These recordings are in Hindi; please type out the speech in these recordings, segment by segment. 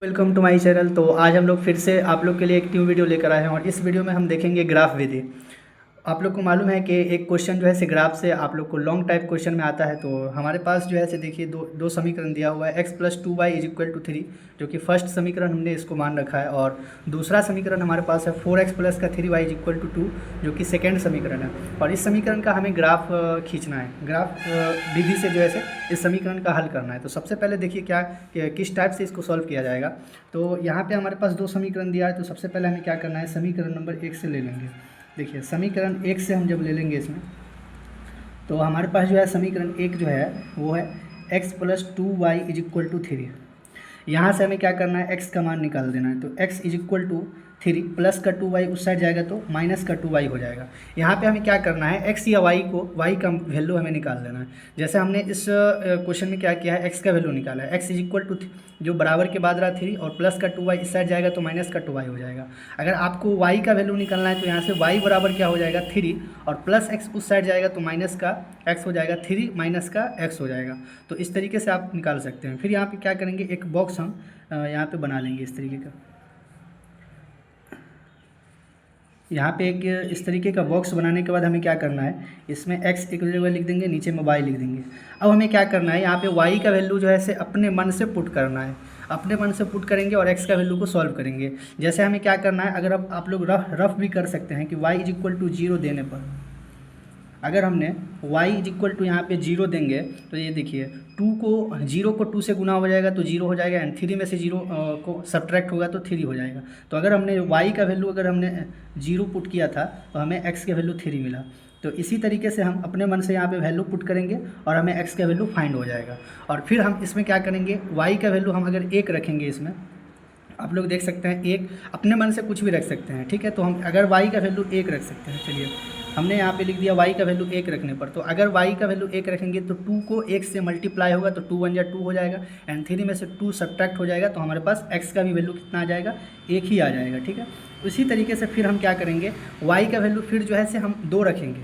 Welcome to my channel. तो आज हम लोग फिर से आप लोग के लिए एक न्यू वीडियो लेकर आए हैं और इस वीडियो में हम देखेंगे ग्राफ विधि। आप लोग को मालूम है कि एक क्वेश्चन जो है से ग्राफ से आप लोग को लॉन्ग टाइप क्वेश्चन में आता है। तो हमारे पास जो है से देखिए दो समीकरण दिया हुआ है, x+2y = 3, जो कि फर्स्ट समीकरण हमने इसको मान रखा है, और दूसरा समीकरण हमारे पास है 4x + 3y = 2, जो कि सेकेंड समीकरण है। और इस समीकरण का हमें ग्राफ खींचना है, ग्राफ विधि से जो है से इस समीकरण का हल करना है। तो सबसे पहले देखिए किस टाइप से इसको सॉल्व किया जाएगा। तो यहाँ पे हमारे पास दो समीकरण दिया है, तो सबसे पहले हमें क्या करना है, समीकरण नंबर 1 से ले लेंगे। देखिए समीकरण 1 से हम जब ले लेंगे इसमें, तो हमारे पास जो है समीकरण 1 जो है वो है x+2y = 3। यहाँ से हमें क्या करना है, x का मान निकाल देना है। तो x = 3 प्लस का 2y उस साइड जाएगा तो माइनस का 2y हो जाएगा। यहाँ पे हमें क्या करना है, x या y का वैल्यू हमें निकाल देना है। जैसे हमने इस क्वेश्चन में क्या किया है, x का वैल्यू निकाला है। x = जो बराबर के बाद रहा 3 और प्लस का 2y इस साइड जाएगा तो माइनस का 2y हो जाएगा। अगर आपको y का वैल्यू निकालना है तो यहाँ से y बराबर क्या हो जाएगा, 3, और प्लस x उस साइड जाएगा तो माइनस का x हो जाएगा, 3 माइनस का x हो जाएगा। तो इस तरीके से आप निकाल सकते हैं। फिर यहाँ पे क्या करेंगे, एक बॉक्स हम यहाँ पे बना लेंगे इस तरीके का। यहाँ पे एक इस तरीके का बॉक्स बनाने के बाद हमें क्या करना है, इसमें x एक जगह लिख देंगे, नीचे में y लिख देंगे। अब हमें क्या करना है, यहाँ पे y का वैल्यू जो है से अपने मन से पुट करना है, अपने मन से पुट करेंगे और x का वैल्यू को सॉल्व करेंगे। जैसे हमें क्या करना है, अगर अब आप लोग रफ भी कर सकते हैं कि y = 0 देने पर, अगर हमने y = यहाँ पे 0 देंगे तो ये देखिए 0 को 2 से गुना हो जाएगा तो 0 हो जाएगा, एंड 3 में से 0 को सब्ट्रैक्ट होगा तो 3 हो जाएगा। तो अगर हमने y का वैल्यू अगर हमने 0 पुट किया था तो हमें x का वैल्यू 3 मिला। तो इसी तरीके से हम अपने मन से यहाँ पे वैल्यू पुट करेंगे और हमें x का वैल्यू फाइंड हो जाएगा। और फिर हम इसमें क्या करेंगे, y का वैल्यू हम अगर 1 रखेंगे, इसमें आप लोग देख सकते हैं 1, अपने मन से कुछ भी रख सकते हैं, ठीक है। तो हम अगर y का वैल्यू 1 रख सकते हैं, चलिए हमने यहाँ पे लिख दिया y का वैल्यू 1 रखने पर। तो अगर y का वैल्यू 1 रखेंगे तो 2 को 1 से मल्टीप्लाई होगा तो 2 1 2 हो जाएगा, एंड 3 में से 2 सब्ट्रैक्ट हो जाएगा तो हमारे पास x का भी वैल्यू कितना आ जाएगा, 1 ही आ जाएगा, ठीक है। उसी तरीके से फिर हम क्या करेंगे, y का वैल्यू फिर जो है से हम 2 रखेंगे,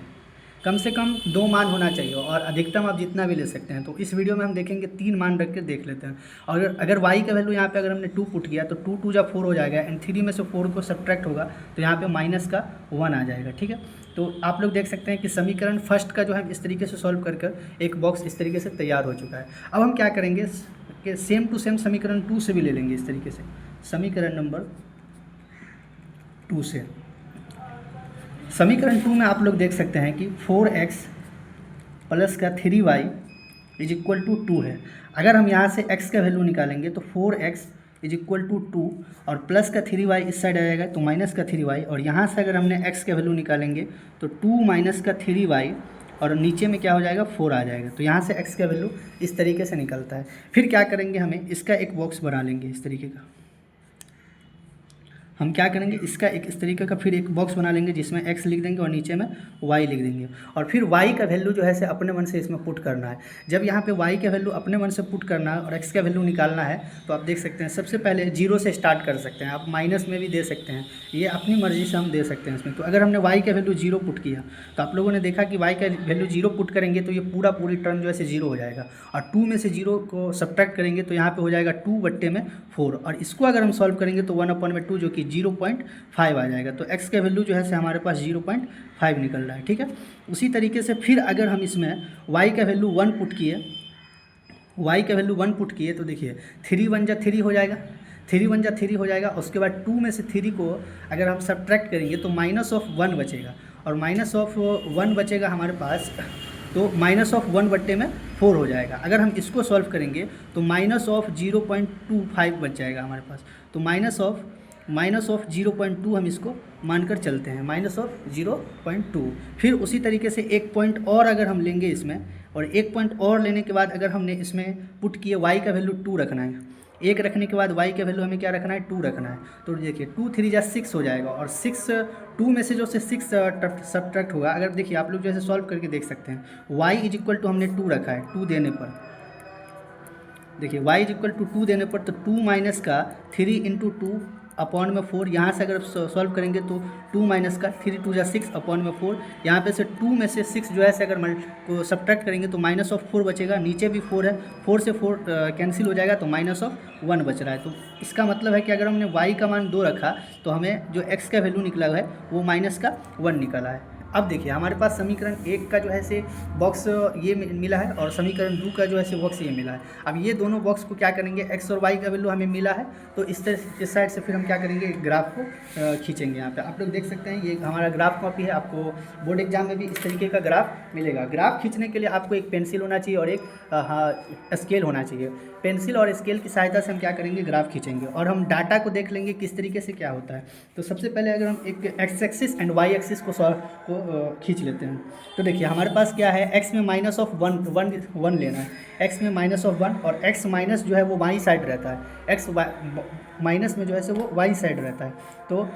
कम से कम 2 मान होना चाहिए, और अधिकतम आप जितना भी ले सकते हैं। तो इस वीडियो में हम देखेंगे 3 मान रख के देख लेते हैं। और अगर y का वैल्यू यहाँ पे अगर हमने 2 पुट किया तो 2 2 4 हो जाएगा, एंड 3 में से 4 को सब्ट्रैक्ट होगा तो यहाँ पे माइनस का 1 आ जाएगा, ठीक है। तो आप लोग देख सकते हैं कि समीकरण फर्स्ट का जो है इस तरीके से सॉल्व कर कर एक बॉक्स इस तरीके से तैयार हो चुका है। अब हम क्या करेंगे कि सेम टू सेम समीकरण 2 से भी ले लेंगे इस तरीके से, समीकरण नंबर 2 से। समीकरण 2 में आप लोग देख सकते हैं कि 4x प्लस का 3y = 2 है। अगर हम यहाँ से x का वैल्यू निकालेंगे तो 4x = 2 और प्लस का 3y इस साइड आ जाएगा तो माइनस का 3y, और यहाँ से अगर हमने x का वैल्यू निकालेंगे तो 2 माइनस का 3y, और नीचे में क्या हो जाएगा, 4 आ जाएगा। तो यहाँ से x का वैल्यू इस तरीके से निकलता है। फिर क्या करेंगे, हमें इसका एक बॉक्स बना लेंगे इस तरीके का। हम क्या करेंगे, इसका एक इस तरीके का फिर एक बॉक्स बना लेंगे जिसमें x लिख देंगे और नीचे में y लिख देंगे, और फिर y का वैल्यू जो है से अपने मन से इसमें पुट करना है। जब यहाँ पे y का वैल्यू अपने मन से पुट करना है और x का वैल्यू निकालना है तो आप देख सकते हैं सबसे पहले 0 से स्टार्ट कर सकते हैं, आप माइनस में भी दे सकते हैं, ये अपनी मर्ज़ी से हम दे सकते हैं इसमें। तो अगर हमने y का वैल्यू 0 पुट किया तो आप लोगों ने देखा कि y का वैल्यू 0 पुट करेंगे तो ये पूरी टर्म जो है से 0 हो जाएगा, और 2 में से 0 को सब्ट्रैक्ट करेंगे तो यहाँ पे हो जाएगा 2/4, और इसको अगर हम सॉल्व करेंगे तो 1/2 जो कि 0.5 आ जाएगा। तो x का वैल्यू जो है से हमारे पास 0.5 निकल रहा है, ठीक है। उसी तरीके से फिर अगर हम इसमें y का वैल्यू 1 पुट किए, तो देखिए 3 1 3 हो जाएगा, 3 1 3 हो जाएगा। उसके बाद 2 में से 3 को अगर हम सब्ट्रैक्ट करेंगे तो -1 बचेगा, और -1 बचेगा हमारे पास, तो -1/4 हो जाएगा। अगर हम इसको सॉल्व करेंगे तो -0.25 बच जाएगा हमारे पास। तो -0.2 हम इसको मानकर चलते हैं, -0.2। फिर उसी तरीके से एक पॉइंट और अगर हम लेंगे इसमें, और एक पॉइंट और लेने के बाद अगर हमने इसमें पुट किए y का वैल्यू 2 रखना है, 1 रखने के बाद y का वैल्यू हमें क्या रखना है, 2 रखना है। तो देखिए 2 3 6 हो जाएगा, और 2 में से जो से 6 सब्ट्रैक्ट होगा। अगर देखिए आप लोग जैसे सॉल्व करके देख सकते हैं, y = हमने 2 रखा है, 2 देने पर देखिए y = 2 देने पर तो 2 माइनस का 3 × 2 अपॉन में 4, यहाँ से अगर सॉल्व करेंगे तो 2 माइनस का 3 2 जा 6 अपॉन में 4, यहाँ पे से 2 में से 6 जो है से अगर को सब्ट्रैक्ट करेंगे तो -4 बचेगा, नीचे भी 4 है, 4 से 4 कैंसिल हो जाएगा तो -1 बच रहा है। तो इसका मतलब है कि अगर हमने y का मान 2 रखा तो हमें जो x का वैल्यू निकला है वो -1 निकला है। अब देखिए हमारे पास समीकरण 1 का जो है से बॉक्स ये मिला है और समीकरण 2 का जो है से बॉक्स ये मिला है। अब ये दोनों बॉक्स को क्या करेंगे, x और y का वैल्यू हमें मिला है तो इस साइड से फिर हम क्या करेंगे, ग्राफ को खींचेंगे। यहाँ पे आप लोग देख सकते हैं ये हमारा ग्राफ कॉपी है, आपको बोर्ड एग्जाम में भी इस तरीके का ग्राफ मिलेगा। ग्राफ खींचने के लिए आपको एक पेंसिल होना चाहिए और एक स्केल होना चाहिए। पेंसिल और स्केल की सहायता से हम क्या करेंगे, ग्राफ खींचेंगे और हम डाटा को देख लेंगे किस तरीके से क्या होता है। तो सबसे पहले अगर हम एक x axis and y axis को खींच लेते हैं तो देखिए हमारे पास क्या है, x में -1 लेना है, x में -1 और x माइनस जो है वो वाई साइड रहता है, x माइनस में जो है से वो वाई साइड रहता है। तो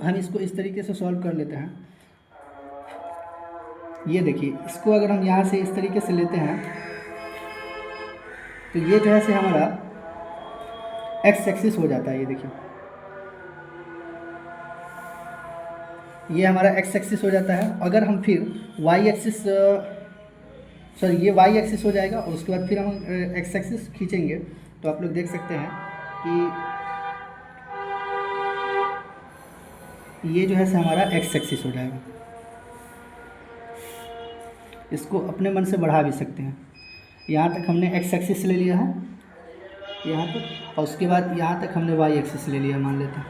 हम इसको इस तरीके से सॉल्व कर लेते हैं। ये देखिए इसको अगर हम यहाँ से इस तरीके से लेते हैं तो ये जो है से हमारा x एक्सिस हो जाता है। ये देखिए ये हमारा x एक्सिस हो जाता है। अगर हम फिर y एक्सिस ये y एक्सिस हो जाएगा और उसके बाद फिर हम x एक्सिस खींचेंगे तो आप लोग देख सकते हैं कि ये जो है से हमारा x एक्सिस हो जाएगा। इसको अपने मन से बढ़ा भी सकते हैं। यहाँ तक हमने x एक्सिस ले लिया है यहाँ तक, और उसके बाद यहाँ तक हमने y एक्सिस ले लिया मान लेते हैं।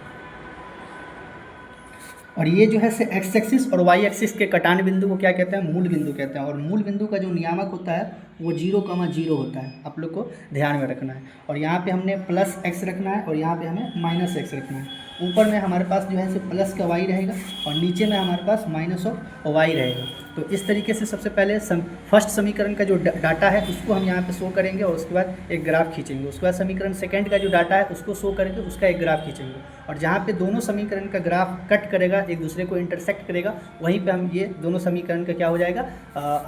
और ये जो है से x एक्सिस और y एक्सिस के कटान बिंदु को क्या कहते हैं, मूल बिंदु कहते हैं। और मूल बिंदु का जो नियामक होता है वो 0,0 होता है, आप लोग को ध्यान में रखना है। और यहाँ पे हमने +x रखना है और यहाँ पे हमें -x रखना है। ऊपर में हमारे पास जो है से प्लस का y रहेगा और नीचे में हमारे पास -y रहेगा। तो इस तरीके से सबसे पहले फर्स्ट समीकरण का जो डाटा है उसको हम यहाँ पे शो करेंगे और उसके बाद एक ग्राफ खींचेंगे। उसके बाद समीकरण सेकंड का जो डाटा है उसको शो करके उसका एक ग्राफ खींचेंगे और जहाँ पे दोनों समीकरण का ग्राफ कट करेगा, एक दूसरे को इंटरसेक्ट करेगा, वहीं पे हम ये दोनों समीकरण का क्या हो जाएगा,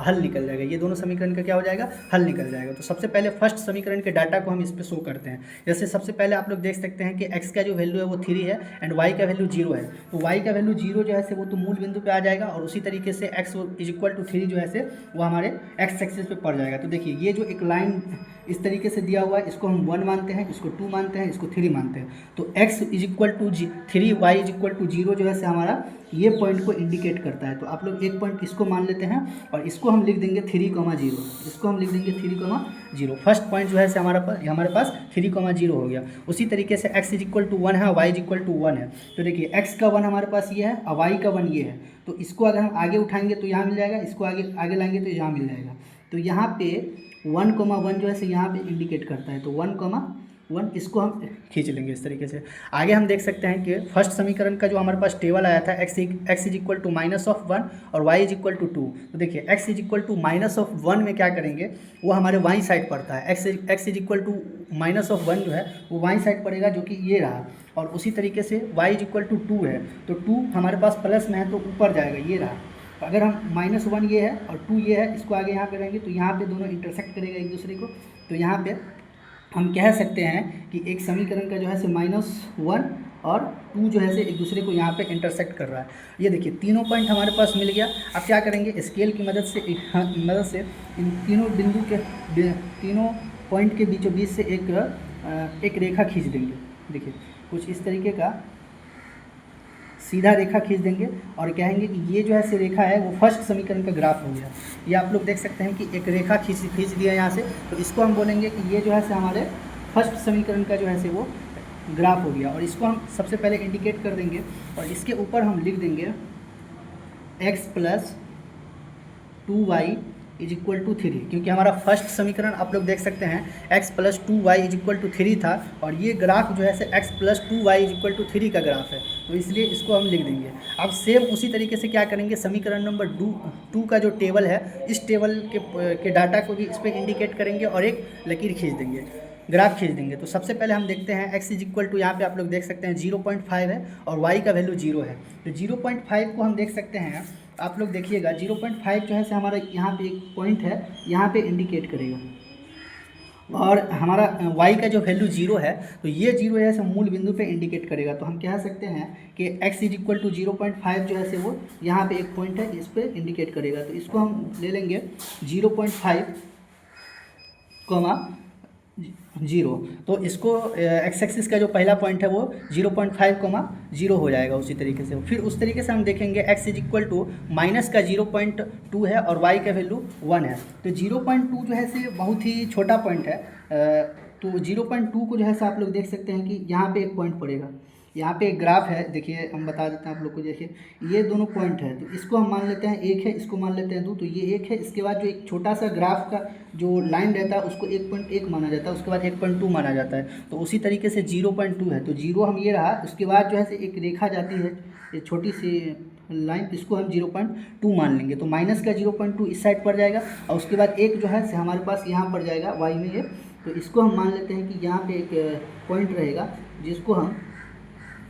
हल निकल जाएगा। ये दोनों समीकरण का क्या हो जाएगा, हल निकल जाएगा। तो सबसे पहले फर्स्ट समीकरण के डाटा को हम इस पर शो करते हैं। जैसे सबसे पहले आप लोग देख सकते हैं कि x का जो वैल्यू है वो 3 है एंड y का वैल्यू 0 है। तो y का वैल्यू 0 जो है से वो तो मूल बिंदु पे आ जाएगा और उसी तरीके से x = 3 जो है से वो हमारे x एक्सिस पे पड़ जाएगा। तो देखिए ये जो एक लाइन इस तरीके से दिया हुआ है इसको हम 1 मानते हैं, इसको 2 मानते हैं, इसको 3 मानते हैं। तो x = 3 y = 0 जो है से हमारा ये पॉइंट को इंडिकेट करता है। तो आप लोग एक पॉइंट इसको मान लेते हैं और इसको हम लिख देंगे 3,0, इसको हम लिख देंगे 3,0। फर्स्ट पॉइंट जो है से हमारे पास 3,0 हो गया। उसी तरीके से x = 1 है, y = 1 है। तो देखिए x का 1 हमारे पास ये है और y का 1 ये है। तो इसको अगर हम आगे उठाएंगे तो यहाँ मिल जाएगा, इसको आगे लाएंगे तो यहाँ मिल जाएगा। तो यहाँ पे 1,1 जो है से यहाँ पे इंडिकेट करता है। तो 1,1 इसको हम खींच लेंगे इस तरीके से। आगे हम देख सकते हैं कि फर्स्ट समीकरण का जो हमारे पास टेबल आया था x = -1 और y = 2। तो देखिए x = -1 में क्या करेंगे, वो हमारे y साइड पड़ता है। x = -1 जो है वो y साइड पड़ेगा जो कि ये रहा। और उसी तरीके से y = 2 है तो 2 हमारे पास प्लस में है तो ऊपर जाएगा, ये रहा। अगर हम -1 ये है और 2 ये है, इसको आगे यहाँ पे रहेंगे तो यहाँ पे दोनों इंटरसेक्ट करेगा एक दूसरे को। तो यहाँ पे हम कह सकते हैं कि एक समीकरण का जो है से -1 और 2 जो है से एक दूसरे को यहाँ पे इंटरसेक्ट कर रहा है। ये देखिए तीनों पॉइंट हमारे पास मिल गया। अब क्या करेंगे, स्केल की मदद से इन तीनों बिंदु के तीनों पॉइंट के बीचों बीच से एक रेखा खींच देंगे। देखिए कुछ इस तरीके का सीधा रेखा खींच देंगे और कहेंगे कि ये जो है से रेखा है वो फर्स्ट समीकरण का ग्राफ हो गया। ये आप लोग देख सकते हैं कि एक रेखा खींच दिया यहाँ से, तो इसको हम बोलेंगे कि ये जो है से हमारे फर्स्ट समीकरण का जो है से वो ग्राफ हो गया। और इसको हम सबसे पहले इंडिकेट कर देंगे और इसके ऊपर हम लिख देंगे x + 2y = 3, क्योंकि हमारा फर्स्ट समीकरण आप लोग देख सकते हैं x + 2y = 3 था और ये ग्राफ जो है से x + 2y = 3 का ग्राफ है, तो इसलिए इसको हम लिख देंगे। अब सेम उसी तरीके से क्या करेंगे, समीकरण नंबर 2 का जो टेबल है इस टेबल के डाटा को भी इस पर इंडिकेट करेंगे और एक लकीर खींच देंगे, ग्राफ खींच देंगे। तो सबसे पहले हम देखते हैं x = यहाँ पे आप लोग देख सकते हैं 0.5 है और y का वैल्यू 0 है। तो 0.5 को हम देख सकते हैं, आप लोग देखिएगा 0.5 जो है से हमारा यहाँ पे एक पॉइंट है, यहाँ पे इंडिकेट करेगा और हमारा y का जो वैल्यू जीरो है, तो ये जीरो है से मूल बिंदु पे इंडिकेट करेगा। तो हम कह सकते हैं कि x इज इक्वल टू 0.5 जो है से वो यहाँ पे एक पॉइंट है, इस पे इंडिकेट करेगा। तो इसको हम ले लेंगे 0.5 कॉमा 0। तो इसको एक्स एक्सिस का जो पहला पॉइंट है वो 0.5 कॉमा 0 हो जाएगा उसी तरीके से। फिर उस तरीके से हम देखेंगे x is equal to minus का 0.2 है और y का वैल्यू 1 है। तो 0.2 जो है से बहुत ही छोटा पॉइंट है। तो 0.2 को जो है से आप लोग देख सकते हैं कि यहाँ पे एक पॉइंट पड़ेगा। यहाँ पे एक ग्राफ है, देखिए हम बता देते हैं आप लोग को। देखिए ये दोनों पॉइंट है, तो इसको हम मान लेते हैं एक है, इसको मान लेते हैं दो। तो ये एक है, इसके बाद जो एक छोटा सा ग्राफ का जो लाइन रहता है उसको 1.1 माना जाता है, उसके बाद 1.2 माना जाता है। तो उसी तरीके से 0.2 है, तो जीरो हम ये रहा, उसके बाद जो है से एक रेखा जाती है, ये छोटी सी लाइन, इसको हम 0.2 मान लेंगे। तो माइनस का 0.2 इस साइड पड़ जाएगा और उसके बाद एक जो है से हमारे पास यहाँ पड़ जाएगा वाई में ये। तो इसको हम मान लेते हैं कि यहाँ पे एक पॉइंट रहेगा, जिसको हम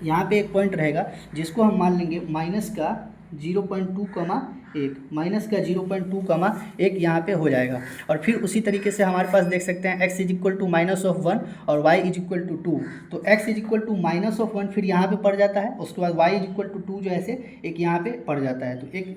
यहाँ पे एक पॉइंट रहेगा जिसको हम मान लेंगे माइनस का 0.2 कमा 1, माइनस का 0.2 कमा 1 यहाँ पे हो जाएगा। और फिर उसी तरीके से हमारे पास देख सकते हैं x is equal to minus of 1 और y इज इक्वल टू 2। तो x is equal to minus of 1 फिर यहाँ पे पड़ जाता है, उसके बाद y इज इक्वल टू 2 जो ऐसे एक यहाँ पे पड़ जाता है। तो एक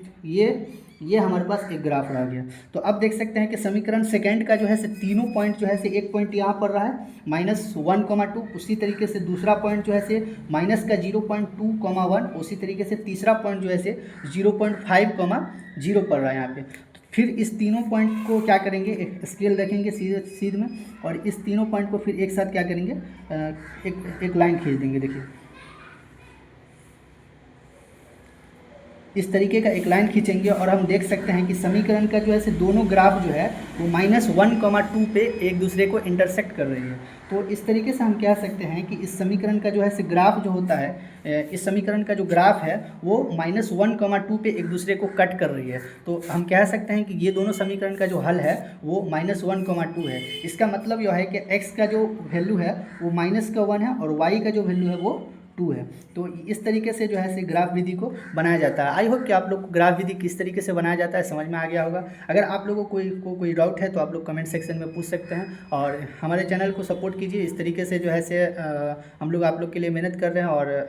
ये हमारे पास एक ग्राफ रह गया। तो अब देख सकते हैं कि समीकरण सेकंड का जो है से तीनों पॉइंट जो है से एक पॉइंट यहाँ पर रहा है -1,2, उसी तरीके से दूसरा पॉइंट जो है से माइनस का 0.2,1, उसी तरीके से तीसरा पॉइंट जो है से 0.5,0 पर रहा है यहाँ पे। तो फिर इस तीनों पॉइंट को क्या करेंगे, एक स्केल रखेंगे सीध में, और इस तीनों पॉइंट को फिर एक साथ क्या करेंगे, एक लाइन खींच देंगे। देखिए इस तरीके का एक लाइन खींचेंगे और हम देख सकते हैं कि समीकरण का जो है से दोनों ग्राफ जो है वो -1,2 पे एक दूसरे को इंटरसेक्ट कर रही है। तो इस तरीके से हम कह सकते हैं कि इस समीकरण का जो है से ग्राफ जो होता है, इस समीकरण का जो ग्राफ है वो -1,2 पे एक दूसरे को कट कर रही है। तो हम कह सकते हैं कि ये दोनों समीकरण का जो हल है वो -1,2 है। इसका मतलब यह है कि x का जो वैल्यू है वो -1 है और y का जो वैल्यू है वो 2 है। तो इस तरीके से जो है से ग्राफ विधि को बनाया जाता है। आई होप कि आप लोग को ग्राफ विधि किस तरीके से बनाया जाता है समझ में आ गया होगा। अगर आप लोगों को कोई डाउट है तो आप लोग कमेंट सेक्शन में पूछ सकते हैं, और हमारे चैनल को सपोर्ट कीजिए। इस तरीके से जो है से हम लोग आप लोग के लिए मेहनत कर रहे हैं और